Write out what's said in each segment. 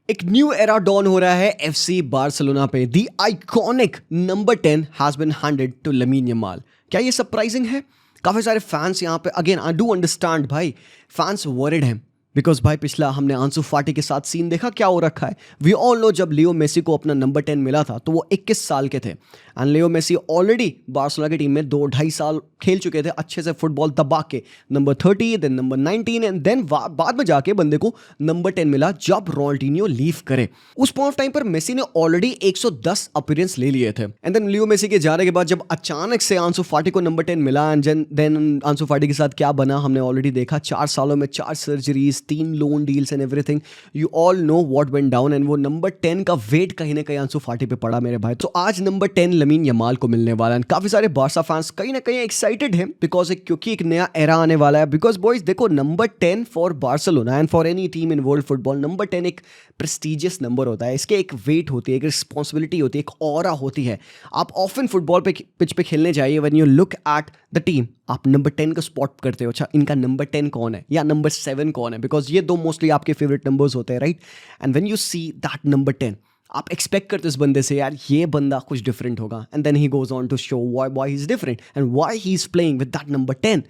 एक new era don हो रहा है एफसी बार्सिलोना पे। The iconic number 10 has been handed to Lamine Yamal. क्या ये सरप्राइजिंग है? काफी सारे फैंस यहाँ पे, अगेन आई डू अंडरस्टैंड भाई, फैंस वरिड हैं बिकॉज भाई पिछला हमने आंसू फाटी के साथ सीन देखा क्या हो रखा है। वी ऑल नो जब लियो मेसी को अपना नंबर 10 मिला था तो वो 21 साल के थे and Leo Messi already Barcelona की टीम में 2-2.5 साल खेल चुके थे अच्छे से फुटबॉल दबा के। Number 30 then number 19 and then बाद में जाके बंदे को नंबर 10 मिला जब रोनाल्डिन्हो लीव करे। उस पॉइंट ऑफ टाइम पर मेसी ने ऑलरेडी 110 अपीयरेंस ले लिए थे एंड देन लियो मेसी के जाने के बाद जब अचानक से आंसू फाटी को नंबर 10 मिला एंड देन आंसू फाटी के साथ क्या बना हमने ऑलरेडी देखा। 4 सालों में 4 surgeries, 3 loan deals and everything. You all know what went down and वो नंबर 10 का वेट कहीं ना कहीं आंसू फाटी पे पड़ा मेरे भाई। तो आज नंबर 10 लमीन यमाल को मिलने वाला है। काफी सारे बार्सा फैंस कहीं ना कहीं एक्साइटेड हैं बिकॉज क्योंकि एक नया एरा आने वाला है। बिकॉज बॉयज देखो, number 10 for Barcelona and for any team in world football, number 10 एक प्रेस्टिजियस नंबर होता है। इसके एक वेट होती है, एक रिस्पॉन्सिबिलिटी होती है, एक ऑरा होती है। आप ऑफन फुटबॉल पे पिच पे खेलने जाइए, when you look at the team आप नंबर 10 को स्पॉट करते हो। अच्छा, इनका नंबर 10 कौन है या नंबर 7 कौन है, बिकॉज ये दो मोस्टली आपके फेवरेट नंबर्स होते हैं, right. And when you see that number 10 आप एक्सपेक्ट करते हो इस बंदे से यार ये बंदा कुछ डिफरेंट होगा and then he goes on to show why he is different and why he is playing with that number 10।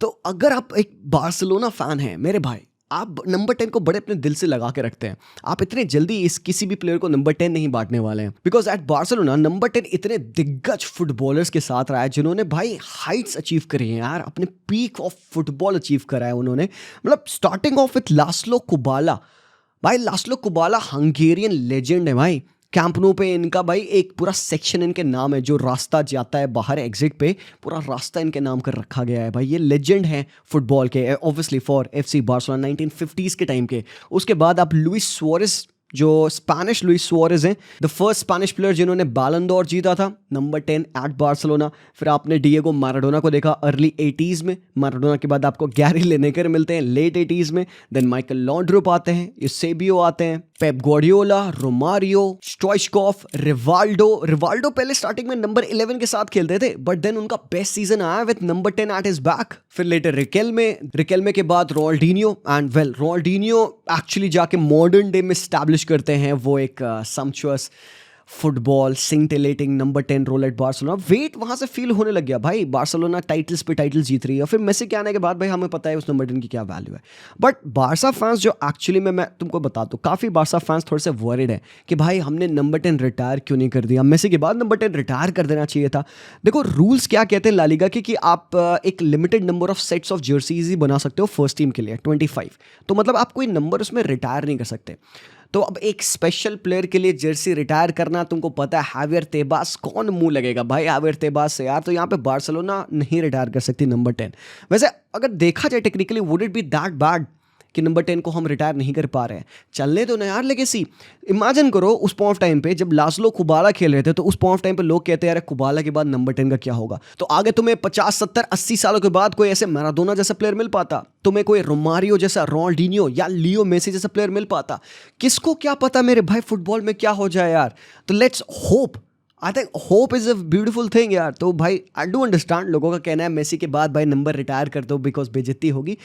तो अगर आप एक बार्सिलोना फैन हैं मेरे भाई, आप नंबर 10 को बड़े अपने दिल से लगा के रखते हैं। आप इतने जल्दी इस किसी भी प्लेयर को नंबर 10 नहीं बांटने वाले हैं बिकॉज एट बार्सिलोना नंबर 10 इतने दिग्गज फुटबॉलर्स के साथ रहा है जिन्होंने भाई हाइट्स अचीव करी हैं यार, अपने पीक ऑफ फुटबॉल अचीव करा है उन्होंने। मतलब स्टार्टिंग ऑफ विथ लास्लो कुबाला। भाई लास्लो कुबाला हंगेरियन लेजेंड है भाई। कैंप नो पे इनका भाई एक पूरा सेक्शन इनके नाम है, जो रास्ता जाता है बाहर एग्जिट पे, पूरा रास्ता इनके नाम कर रखा गया है भाई। ये लेजेंड है फुटबॉल के, obviously for FC Barcelona 1950s के टाइम के। उसके बाद आप लुइस सुआरेज, जो स्पैनिश लुइस सुआरेज हैं, द फर्स्ट स्पैनिश प्लेयर जिन्होंने बैलन डोर जीता था, नंबर 10 एट बार्सिलोना। फिर आपने डिएगो मैराडोना को देखा अर्ली 80s में। मैराडोना के बाद आपको गैरी लिनेकर मिलते हैं लेट 80s में। देन माइकल लॉन्ड्रोप आते हैं, यूसेबियो आते हैं, Pep Guardiola, Romario, Stoichkov, Rivaldo पहले स्टार्टिंग में नंबर 11 के साथ खेलते थे बट देन उनका बेस्ट सीजन आया with number 10 at his back. फिर लेटर रिकेल्मे के बाद Ronaldinho and well Ronaldinho actually जाके मॉडर्न डे में स्टैब्लिश करते हैं वो एक sumptuous football scintillating number 10 role at Barcelona. Wait वहां से फील होने लग गया भाई, बार्सिलोना टाइटल्स पे टाइटल जीत रही है। फिर मेसी के आने के बाद भाई हमें पता है उस नंबर 10 की क्या वैल्यू है। बट बार्सा फैंस जो एक्चुअली मैं तुमको बता दूं, काफ़ी बार्सा फैंस थोड़े से वरिड है कि भाई हमने नंबर 10 रिटायर क्यों नहीं कर दिया, मेसी के बाद नंबर 10 रिटायर कर देना चाहिए था। देखो रूल्स क्या कहते हैं ला लीगा के कि आप एक limited number of sets of jerseys ही बना सकते हो फर्स्ट टीम के लिए, 25। तो मतलब आप कोई नंबर उसमें रिटायर नहीं कर सकते। तो अब एक स्पेशल प्लेयर के लिए जर्सी रिटायर करना, तुमको पता है हैवियर तेबास, कौन मुंह लगेगा भाई हैवियर तेबास से यार। तो यहाँ पे बार्सिलोना नहीं रिटायर कर सकती नंबर 10। वैसे अगर देखा जाए technically would it be that bad कि नंबर 10 को हम रिटायर नहीं कर पा रहे हैं? चलने दो ना यार लेगेसी। इमेजिन करो उस पॉइंट ऑफ टाइम पे जब लास्लो कुबाला खेल रहे थे तो उस पॉइंट ऑफ टाइम पे लोग कहते हैं यार कुबाला के बाद नंबर 10 का क्या होगा। तो आगे तुम्हें 50, 70, 80 सालों के बाद कोई ऐसे मैराडोना जैसा प्लेयर मिल पाता, तुम्हें कोई रोमारियो जैसा, रोनाल्डिन्हो या लियो मेसी जैसा प्लेयर मिल पाता? किसको क्या पता मेरे भाई फुटबॉल में क्या हो जाए यार। तो let's hope, I think hope is a beautiful thing यार। तो भाई आई डू अंडरस्टैंड लोगों का कहना है मेसी के बाद भाई नंबर रिटायर कर दो बिकॉज बेइज्जती होगी।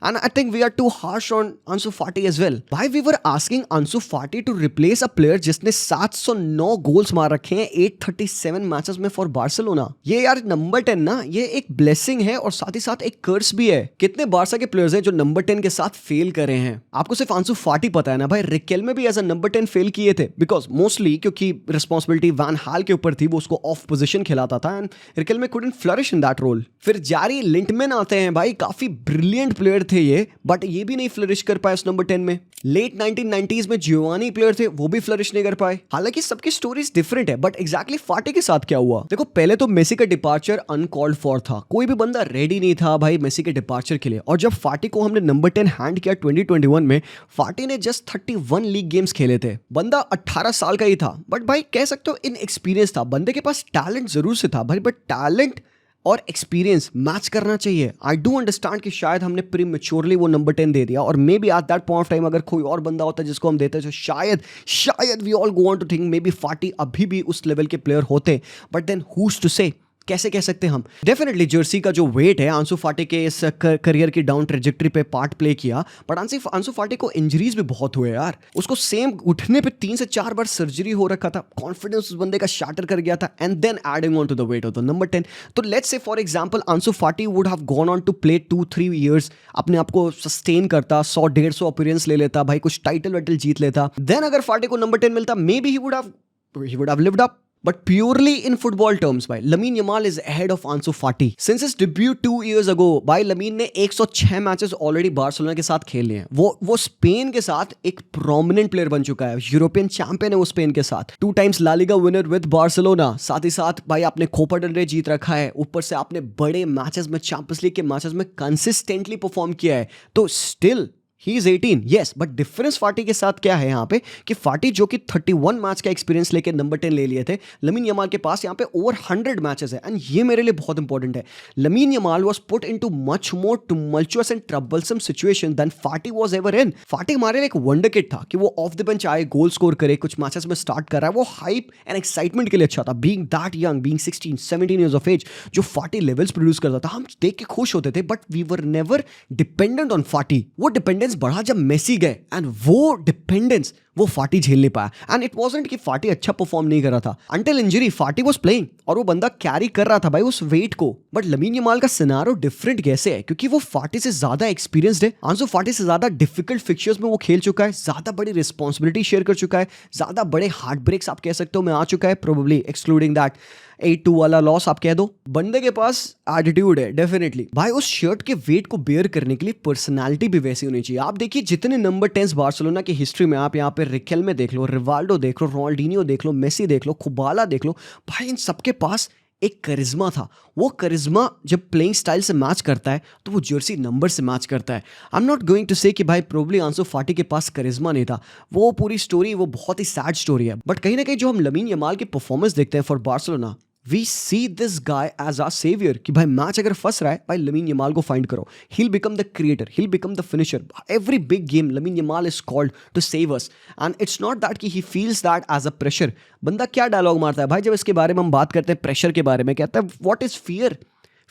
And I think we are too harsh on Ansu Fati as well. Why we were asking Ansu Fati to replace a player जिसने 709 गोल्स मार रखे हैं 837 मैचेस में फॉर बार्सिलोना। ये यार नंबर 10 ना, ये एक ब्लेसिंग है और साथ ही साथ एक कर्स भी है। कितने बार्सा के प्लेयर्स हैं जो नंबर 10 के साथ फेल करे हैं? आपको सिर्फ आंसू फाटी पता है ना भाई। रिकेल्मे भी एज अ नंबर 10 फेल किए थे बिकॉज मोस्टली क्योंकि रिस्पॉन्सिबिलिटी वैन हाल के ऊपर थी, वो उसको ऑफ पोजिशन खिलाता था and Riquelme couldn't flourish in that role. फिर जारी लिंटमैन आते हैं भाई, काफी ब्रिलियंट प्लेयर थे ये, बट ये भी नहीं फ्लरिश कर पाए उस नंबर 10 में। लेट 1990s में जियोवानी प्लेयर थे, वो भी फ्लरिश नहीं कर पाए। हालांकि सबकी स्टोरीज डिफरेंट है बट एग्जैक्टली फाटी के साथ क्या हुआ? देखो पहले तो मेसी का डिपार्चर अनकॉल्ड फॉर था, कोई भी बंदा रेडी नहीं था भाई मेसी के डिपार्चर के लिए। और जब फाटी को हमने नंबर 10 हैंड किया 2021 में, फाटी ने जस्ट 31 लीग गेम्स खेले थे। बंदा 18 साल का ही था बट भाई कह सकते हो इनएक्सपीरियंस था। बंदे के पास टैलेंट जरूर से था भाई, बट टैलेंट और एक्सपीरियंस मैच करना चाहिए। आई डू अंडरस्टैंड कि शायद हमने प्रीमेच्योरली वो नंबर 10 दे दिया और may be at that point of time अगर कोई और बंदा होता जिसको हम देते तो शायद we all go on to think maybe Fati अभी भी उस लेवल के प्लेयर होते। बट देन हुज टू से कैसे कह सकते हैं हम? डेफिनेटली जर्सी का जो वेट है आंसू फाटी के इस करियर की डाउन ट्रेजेक्टरी पे पार्ट प्ले किया, बट आंसू फाटी को इंजरीज भी बहुत हुए यार। उसको सेम उठने पे 3 से 4 बार सर्जरी हो रखा था, कॉन्फिडेंस उस बंदे का शैटर कर गया था, and then adding on to the weight of the number 10। तो let's say for example Ansu Fati would have gone on to play 2-3 years, अपने आप को सस्टेन करता, 100-150 अपीयरेंस ले लेता भाई, कुछ टाइटल वाइटल जीत लेता, देन अगर फाटी को नंबर 10 मिलता, may be he would have lived up. But purely in football terms, भाई Lamine Yamal is ahead of Ansu Fati. Since his debut 2 years ago, भाई Lamine ने 106 मैचेस ऑलरेडी बार्सिलोना के साथ खेल लिए हैं। वो स्पेन के साथ एक प्रोमिनेंट प्लेयर बन चुका है, यूरोपियन चैंपियन है वो स्पेन के साथ, 2 times La Liga winner with Barcelona, साथ ही साथ भाई आपने कोपा डेल रे जीत रखा है, ऊपर से आपने बड़े मैचेस में, चैंपियंस लीग के मैचेस में कंसिस्टेंटली परफॉर्म किया है। तो still he is 18, yes, but difference फाटी के साथ क्या है यहाँ पे कि फाटी जो कि 31 मैच का एक्सपीरियंस लेके नंबर 10 ले लिए थे, लमीन यमाल के पास यहाँ पे ओवर 100 मैचेस है, एंड ये मेरे लिए बहुत इंपॉर्टेंट है। Lamine Yamal was put into much more tumultuous and troublesome situation than Fati was ever in. Fati हमारे लिए एक वंडर किड था कि वो ऑफ द बेंच आए, गोल स्कोर करे, कुछ मैचेस में स्टार्ट कर रहा है, वो हाइप एंड एक्साइटमेंट के लिए अच्छा था। Being that young, being 16-17 years of age, जो फाटी लेवल्स प्रोड्यूस करता था, हम देख के खुश होते थे, but we were never dependent on Fati. वो डिपेंडेंस बढ़ा जब मेसी गए, एंड वो डिपेंडेंस वो फाटी झेल नहीं पाया। एंड इट वाजंट कि फाटी अच्छा परफॉर्म नहीं कर रहा था, अंटिल इंजरी फाटी वाज प्लेइंग और वो बंदा कैरी कर रहा था भाई उस वेट को। बट लमीन यमाल का सिनारियो डिफरेंट कैसे है? क्योंकि वो फाटी से ज्यादा एक्सपीरियंस्ड है, आंसू फाटी से ज्यादा डिफिकल्ट फिक्चर्स में वो खेल चुका है, ज्यादा बड़ी रिस्पॉन्सिबिलिटी शेयर कर चुका है, ज्यादा बड़े हार्ट ब्रेक्स आप कह सकते हो में आ चुका है, प्रोबेबली एक्सक्लूडिंग दैट 8-2 वाला लॉस आप कह दो। बंदे के पास एटीट्यूड है डेफिनेटली भाई, उस शर्ट के वेट को बेयर करने के लिए पर्सनालिटी भी वैसी होनी चाहिए। आप देखिए जितने नंबर 10 बार्सिलोना की हिस्ट्री में, आप यहाँ पे रिकेल में देख लो, रिवाल्डो देख लो, रोनाल्डिनियो देख लो, मेसी देख लो, खुबाला देख लो, भाई इन सबके पास एक करिश्मा था। वो करिश्मा जब प्लेइंग स्टाइल से मैच करता है तो वो जर्सी नंबर से मैच करता है। I am not going to say कि भाई प्रोबेबली आंसू फाटी के पास करिश्मा नहीं था, वो पूरी स्टोरी वो बहुत ही सैड स्टोरी है। बट कहीं ना कहीं जो हम लमीन यमाल की परफॉर्मेंस देखते हैं for Barcelona, we see this guy as our saviour कि भाई मैच अगर फंस रहा है, भाई लमीन यमाल को फाइंड करो, he'll become the creator, he'll become the finisher. Every big game lamin Yamal is called to save us, and it's not that कि he feels that as a pressure. बंदा क्या dialogue मारता है भाई जब इसके बारे में हम बात करते हैं, प्रेशर के बारे में, कहता है what is fear?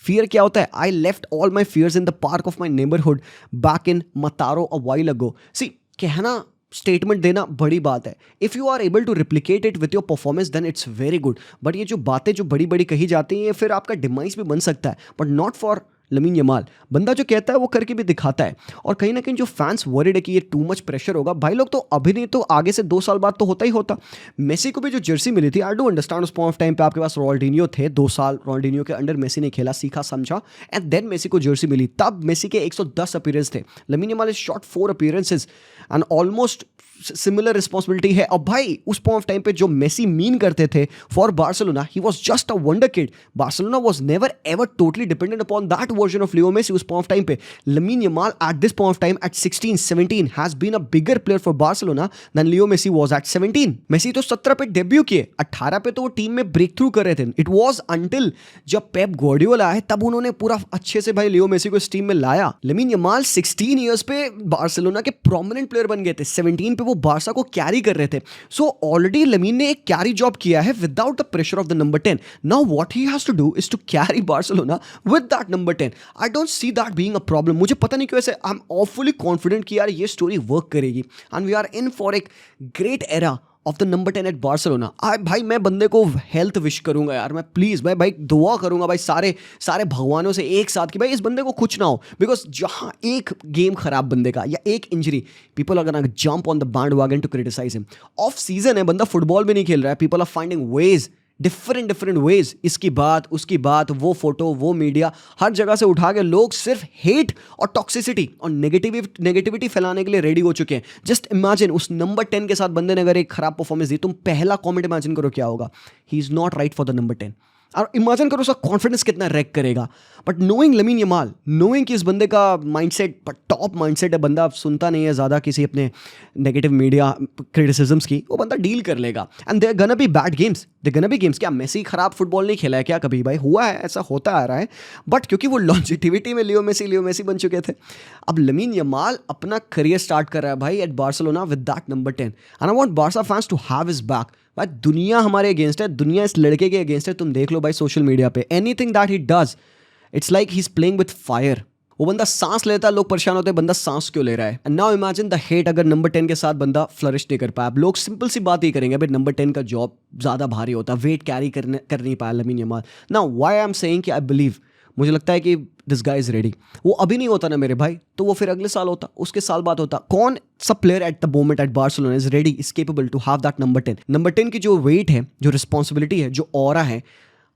फियर क्या होता है? I left all my fears in the park of my neighborhood back in Mataro a while ago. See, कहना, स्टेटमेंट देना बड़ी बात है। If you are able to replicate it with your performance then it's very good, but ये जो बातें जो बड़ी बड़ी कही जाती हैं फिर आपका डिमाइस भी बन सकता है, but not for lamin Yamal. बंदा जो कहता है वो करके भी दिखाता है। और कहीं ना कहीं जो फैंस वरीड है कि ये टू मच प्रेशर होगा, भाई लोग तो अभी नहीं तो आगे से 2 साल बाद तो होता ही होता। मेसी को भी जो जर्सी मिली थी, आई डू अंडरस्टैंड, उस पॉइंट ऑफ टाइम पे आपके पास रोनाल्डिनियो थे, 2 साल रोनाल्डिनियो के अंडर मेसी ने खेला, सीखा समझा, एंड देन मेसी को जर्सी मिली। तब मेसी के 110 अपीयरेंस थे, lamin Yamal is shot 4 appearances and almost similar responsibility है। अब भाई उस पॉइंट ऑफ टाइम पे जो मेसी मीन करते थे for Barcelona, he was just a wonder kid. Barcelona was never ever totally dependent upon that version of Leo Messi उस point of time पे। Lamine Yamal at this point of time at 16-17 has been a bigger player for Barcelona than Leo Messi was at 17। Messi तो 17 पे debut किए, 18 पे तो वो team में break through कर रहे थे। इट वाज अंटिल जब पेप गार्डियोला आए तब उन्होंने पूरा अच्छे से भाई लियो मेसी को इस टीम में लाया। लमीन यमाल 16 इयर्स पे बार्सिलोना के प्रोमिनेंट प्लेयर बन गए थे, 17 पे वो बारसा को कैरी कर रहे थे। सो ऑलरेडी लमीन ने एक कैरी जॉब किया है without the pressure of the number 10। Now what he has to do is to carry Barcelona with that number 10। I don't see that being a problem. मुझे पता नहीं क्यों ऐसे, I am awfully confident कि यार ये स्टोरी वर्क करेगी and we are in for एक great era of the number 10 at Barcelona. भाई मैं बंदे को हेल्थ विश करूंगा यार, मैं प्लीज़ भाई दुआ करूंगा भाई सारे भगवानों से एक साथ कि भाई इस बंदे को कुछ ना हो, बिकॉज जहां एक गेम खराब बंदे का या एक injury, people are gonna jump on the bandwagon to criticize him. Off season है, बंदा फुटबॉल भी नहीं खेल रहा है, people are finding ways, different ways, इसकी बात उसकी बात, वो फोटो वो मीडिया, हर जगह से उठा के लोग सिर्फ हेट और टॉक्सिसिटी और नेगेटिविटी फैलाने के लिए रेडी हो चुके हैं। जस्ट इमेजिन उस नंबर 10 के साथ बंदे ने अगर एक खराब परफॉर्मेंस दी, तुम पहला कमेंट इमेजिन करो क्या होगा, he is not right for the number 10। और इमेजिन करो उसका कॉन्फिडेंस कितना रैक करेगा। But knowing lamin Yamal, knowing कि इस बंदे का माइंडसेट टॉप माइंडसेट है, बंदा सुनता नहीं है ज़्यादा किसी अपने नेगेटिव मीडिया क्रिटिसिज्म्स की, वो बंदा डील कर लेगा. And there gonna be bad games, there gonna be games. क्या मेसी खराब फुटबॉल नहीं खेला है क्या कभी? भाई हुआ है, ऐसा होता आ रहा है, बट क्योंकि वो लॉन्जिटिविटी में लियो मेसी बन चुके थे. अब लमीन यमाल अपना करियर स्टार्ट कर रहा है भाई at Barcelona with that number 10, and I want Barca fans to have his back. भाई दुनिया हमारे अगेंस्ट है, दुनिया इस लड़के के अगेंस्ट है. तुम देख लो भाई सोशल मीडिया पे, anything that he does it's like he is playing with fire. वो बंदा सांस लेता है, लोग परेशान होते हैं, बंदा सांस क्यों ले रहा है. And now imagine the hate अगर नंबर 10 के साथ बंदा फ्लरिश नहीं कर पाया. अब लोग सिंपल सी बात ही करेंगे, भाई नंबर 10 का जॉब ज़्यादा भारी होता, वेट कैरी कर नहीं पाया lamin Yamal. Now why I am saying कि आई बिलीव, मुझे लगता है कि दिस गाय इज रेडी. वो अभी नहीं होता ना मेरे भाई, तो वो फिर अगले साल होता, उसके साल बाद होता. कौन सा player at the moment at Barcelona is ready, is capable to have that number 10. Number 10 की जो वेट है, जो रिस्पॉन्सिबिलिटी है, जो ऑरा है,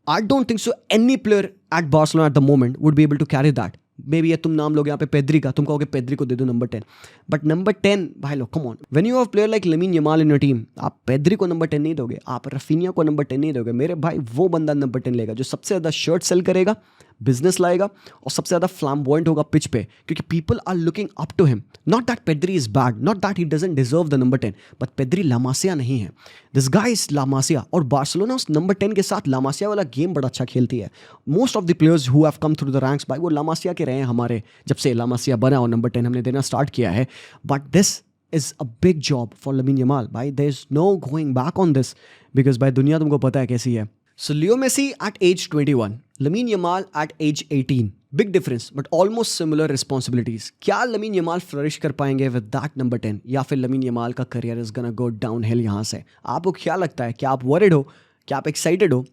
I don't think so any player at Barcelona at the moment would be able to carry that. Maybe ये तुम नाम लोगे यहाँ पे पेद्री का, तुम कहोगे पेद्री को दे दो नंबर 10, बट नंबर 10 भाई लो come on. When you have player like Lamine Yamal in your team, आप पेद्री को नंबर 10 नहीं दोगे, आप रफीनिया को नंबर 10 नहीं दोगे. मेरे भाई वो बंदा नंबर 10 लेगा जो सबसे ज़्यादा शर्ट सेल करेगा, बिजनेस लाएगा और सबसे ज़्यादा फ्लैम्बॉयंट होगा पिच पे, क्योंकि people are looking up to him. Not that Pedri is bad, not that he doesn't deserve the number 10, but Pedri La Masia नहीं है. दिस गाय इज लामासिया, और बार्सिलोना उस नंबर 10 के साथ लामासिया वाला गेम बड़ा अच्छा खेलती है. Most of the players who have come through the ranks भाई वो लामासिया के रहे हैं हमारे, जब से लामासिया बना और नंबर 10 हमने देना स्टार्ट किया है. But this is a big job for Lamine Yamal. Bhai, there's no going back on this because भाई दुनिया तुमको पता है कैसी है. So Leo Messi at age 21, Lamine Yamal at age 18. Big difference, but almost similar responsibilities. क्या Lamine Yamal flourish कर पाएंगे with that number 10, या फिर Lamine Yamal का career is gonna go downhill यहाँ से? आपको क्या लगता है? क्या आप worried हो? क्या आप excited हो?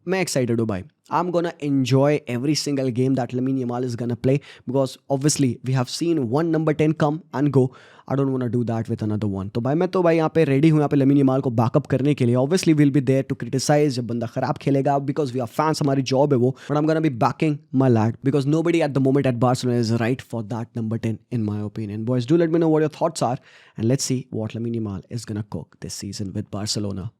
मैं excited हूँ भाई. I'm gonna enjoy every single game that Lamine Yamal is gonna play, because obviously we have seen one number 10 come and go. I don't wanna do that with another one. तो मैं यहाँ पे ready हूँ यहाँ पे Lamine Yamal को backup करने के लिए. Obviously we'll be there to criticize जब बंदा खराब खेलेगा, because we are fans, हमारी job है वो. But I'm gonna be backing my lad, because nobody at the moment at Barcelona is right for that number 10 in my opinion. Boys, do let me know what your thoughts are, and let's see what Lamine Yamal is gonna cook this season with Barcelona.